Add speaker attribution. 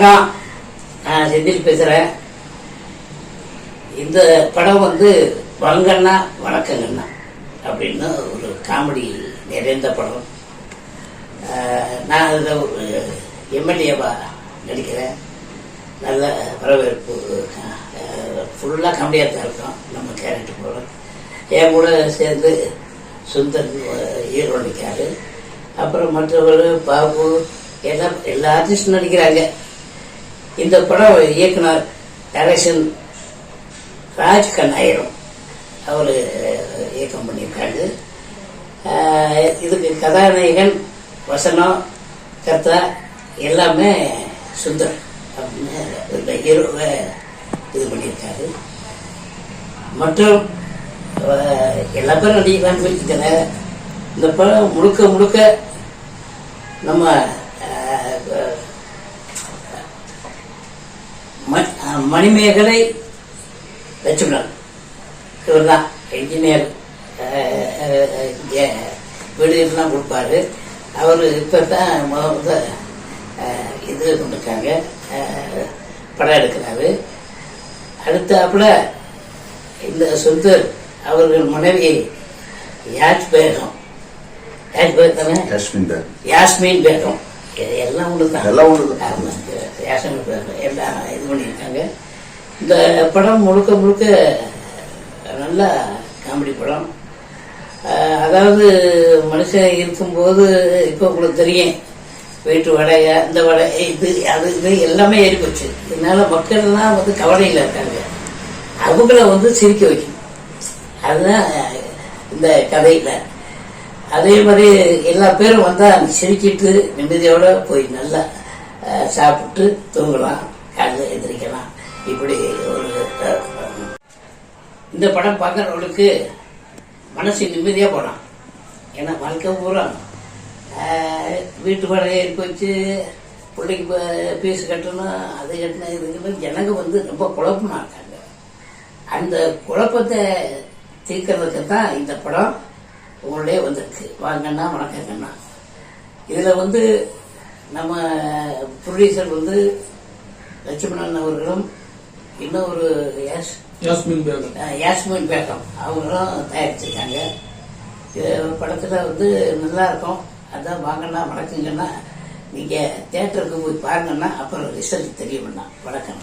Speaker 1: வணக்கம், நான் செந்தில் பேசுகிறேன். இந்த படம் வந்து வங்கண்ணா வணக்கங்கண்ணா அப்படின்னு ஒரு காமெடி நிறைந்த படம். நான் அதில் ஒரு எம்எல்ஏவாக நடிக்கிறேன். நல்ல வரவேற்பு, ஃபுல்லாக காமெடியாக தான் இருக்கும் நம்ம கேரக்டர் போல. என் கூட சேர்ந்து சுந்தர் ஹீரோ நடிக்காரு. அப்புறம் மற்றவர் பாபு எல்லா ஆர்டிஸ்டும் நடிக்கிறாங்க. இந்த படம் இயக்குனர் டைரக்ஷன் ராஜ் கண்ணாயிரம் அவர் இயக்கம் பண்ணியிருக்காங்க. இதுக்கு கதாநாயகன், வசனம், கர்த்தா எல்லாமே சுந்தர் அப்படின்னு இந்த ஹீரோவை இது பண்ணியிருக்காரு. மற்றும் எல்லா பேரும் நடிக்கலான்னு வச்சுக்கிறேன். இந்த படம் முழுக்க முழுக்க நம்ம மணிமேகலை லட்சுமணன் இவர் தான் இன்ஜினியர், வீடுலாம் கொடுப்பாரு. அவர் இப்போ தான் முத இது பண்ணிருக்காங்க, படம் எடுக்கிறாரு. அடுத்தாப்புல இந்த சுந்தர் அவர்கள் மனைவி யாஸ்மின் பேகம் எல்லாம் ஒண்ணுதான், யாஸ்மின் பேகம் எல்லாம் இது பண்ணியிருக்காங்க. இந்த படம் முழுக்க முழுக்க நல்ல காமெடி படம். அதாவது மனுஷன் இருக்கும்போது இப்போ உங்களுக்கு தெரியும், வீட்டு வடைய இந்த வடை இது அது இது எல்லாமே ஏறி போச்சு. இதனால மக்கள்லாம் வந்து கவலையில் இருக்காங்க. அவங்கள வந்து சிரிக்க வைக்கணும், அதுதான் இந்த கதையில். அதே மாதிரி எல்லா பேரும் வந்தால் சிரிக்கிட்டு நிம்மதியோட போய் நல்லா சாப்பிட்டு தூங்கலாம், காலையில் எந்திரிக்கலாம். இப்படி ஒரு இந்த படம் பார்க்குறவங்களுக்கு மனசு நிம்மதியாக போகலாம். ஏன்னா வாழ்க்கை பூரா வீட்டு வாடகை போச்சு, பிள்ளைக்கு ஃபீஸ் கட்டணும், அது கட்டணும், இது கட்டணும். ஜனங்க வந்து ரொம்ப குழப்பமாக இருக்காங்க. அந்த குழப்பத்தை தீர்க்கறதுக்கு தான் இந்த படம் உங்களுடைய வந்திருக்கு. வாங்கண்ணா வணக்கங்கண்ணா. இதில் வந்து நம்ம ப்ரொடியூசர் வந்து லட்சுமணன் அவர்களும் இன்னொரு யாஸ்மின் பேகம் அவங்களும் தயாரிச்சிருக்காங்க. படத்தில் வந்து நல்லா இருக்கும். அதான் வாங்கண்ணா வணக்கங்கன்னா நீங்கள் தியேட்டருக்கு போய் பாருங்கன்னா அப்புறம் ரிசல்ட் தெரியும்ண்ணா. வணக்கம்.